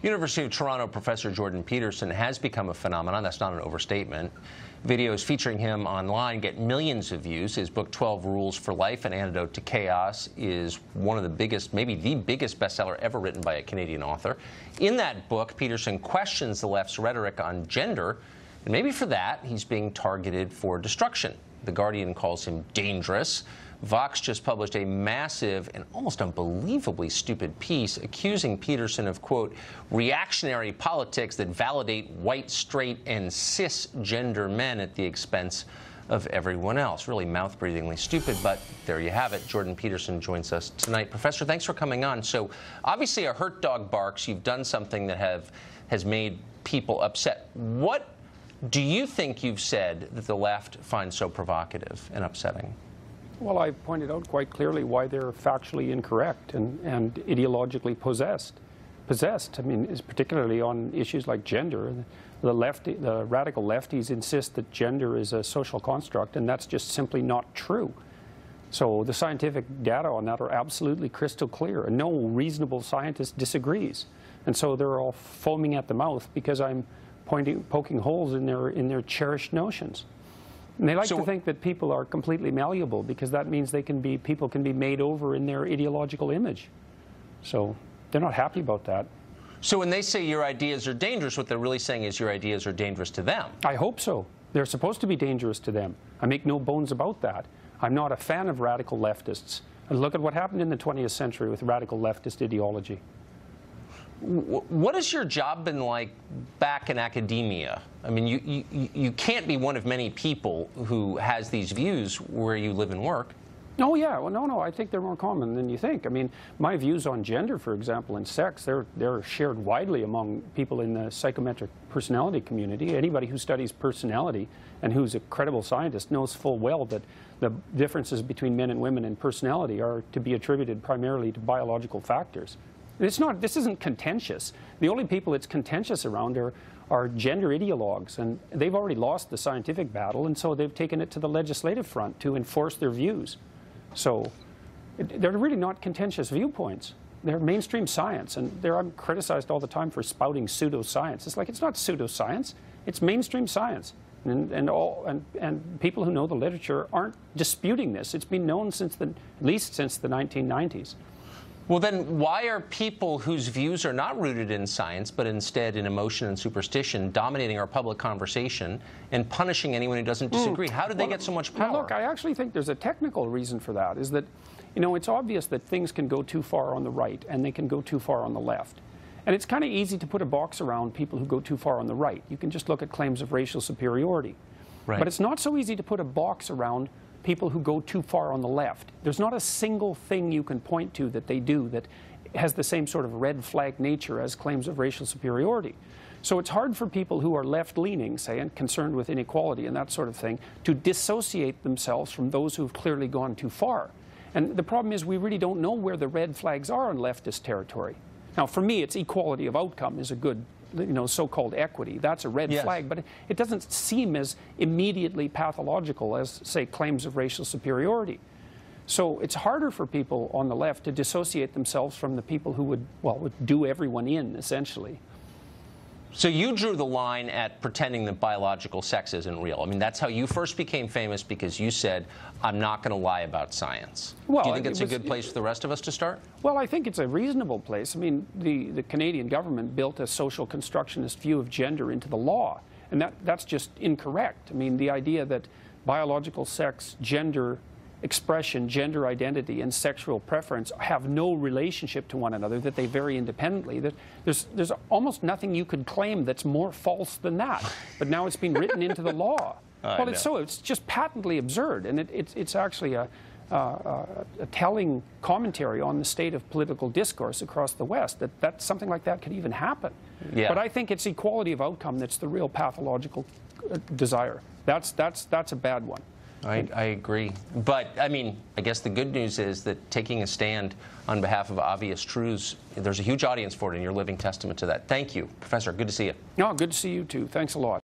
University of Toronto professor Jordan Peterson has become a phenomenon. That's not an overstatement. Videos featuring him online get millions of views. His book, 12 Rules for Life, An Antidote to Chaos, is one of the biggest, maybe the biggest bestseller ever written by a Canadian author. In that book, Peterson questions the left's rhetoric on gender, and maybe for that, he's being targeted for destruction. The Guardian calls him dangerous. Vox just published a massive and almost unbelievably stupid piece accusing Peterson of, quote, reactionary politics that validate white, straight, and cisgender men at the expense of everyone else. Really mouth-breathingly stupid, but there you have it. Jordan Peterson joins us tonight. Professor, thanks for coming on. So obviously a hurt dog barks. You've done something that has made people upset. What do you think you've said that the left finds so provocative and upsetting? Well, I pointed out quite clearly why they're factually incorrect and ideologically possessed. I mean, is particularly on issues like gender. The radical lefties insist that gender is a social construct, and that's just simply not true. So the scientific data on that are absolutely crystal clear, and no reasonable scientist disagrees. And so they're all foaming at the mouth because I'm poking holes in their cherished notions. And they like to think that people are completely malleable because that means people can be made over in their ideological image. So they're not happy about that. So when they say your ideas are dangerous, what they're really saying is your ideas are dangerous to them. I hope so. They're supposed to be dangerous to them. I make no bones about that. I'm not a fan of radical leftists. And look at what happened in the 20th century with radical leftist ideology. What has your job been like back in academia? I mean, you can't be one of many people who has these views where you live and work. Oh, yeah. Well, no, I think they're more common than you think. I mean, my views on gender, for example, and sex, they're shared widely among people in the psychometric personality community. Anybody who studies personality and who's a credible scientist knows full well that the differences between men and women in personality are to be attributed primarily to biological factors. This isn't contentious. The only people it's contentious around are gender ideologues, and they've already lost the scientific battle, and so they've taken it to the legislative front to enforce their views. So they're really not contentious viewpoints. They're mainstream science, and I'm criticized all the time for spouting pseudoscience. It's like, it's not pseudoscience, it's mainstream science. And people who know the literature aren't disputing this. It's been known at least since the 1990s. Well, then why are people whose views are not rooted in science, but instead in emotion and superstition, dominating our public conversation and punishing anyone who doesn't disagree? How did they get so much power? Well, look, I actually think there's a technical reason for that, is that, you know, it's obvious that things can go too far on the right and they can go too far on the left. And it's kind of easy to put a box around people who go too far on the right. You can just look at claims of racial superiority. Right. But it's not so easy to put a box around people who go too far on the left. There's not a single thing you can point to that they do that has the same sort of red flag nature as claims of racial superiority. So it's hard for people who are left-leaning, say, and concerned with inequality and that sort of thing, to dissociate themselves from those who've clearly gone too far. And the problem is we really don't know where the red flags are on leftist territory. Now, for me, it's equality of outcome is a good, you know, so-called equity. That's a red flag, but it doesn't seem as immediately pathological as, say, claims of racial superiority. So it's harder for people on the left to dissociate themselves from the people who would do everyone in, essentially. So you drew the line at pretending that biological sex isn't real. I mean, that's how you first became famous, because you said, I'm not going to lie about science. Well, do you think it's a good place for the rest of us to start? Well, I think it's a reasonable place. I mean, the Canadian government built a social constructionist view of gender into the law, and that's just incorrect. I mean, the idea that biological sex, gender expression, gender identity, and sexual preference have no relationship to one another, that they vary independently, that there's almost nothing you could claim that's more false than that. But now it's been written into the law. Well, it's just patently absurd, and it's actually a telling commentary on the state of political discourse across the West, that something like that could even happen. Yeah. But I think it's equality of outcome that's the real pathological desire. That's a bad one. I agree. But, I mean, I guess the good news is that taking a stand on behalf of obvious truths, there's a huge audience for it, and you're living testament to that. Thank you, Professor. Good to see you. No, good to see you, too. Thanks a lot.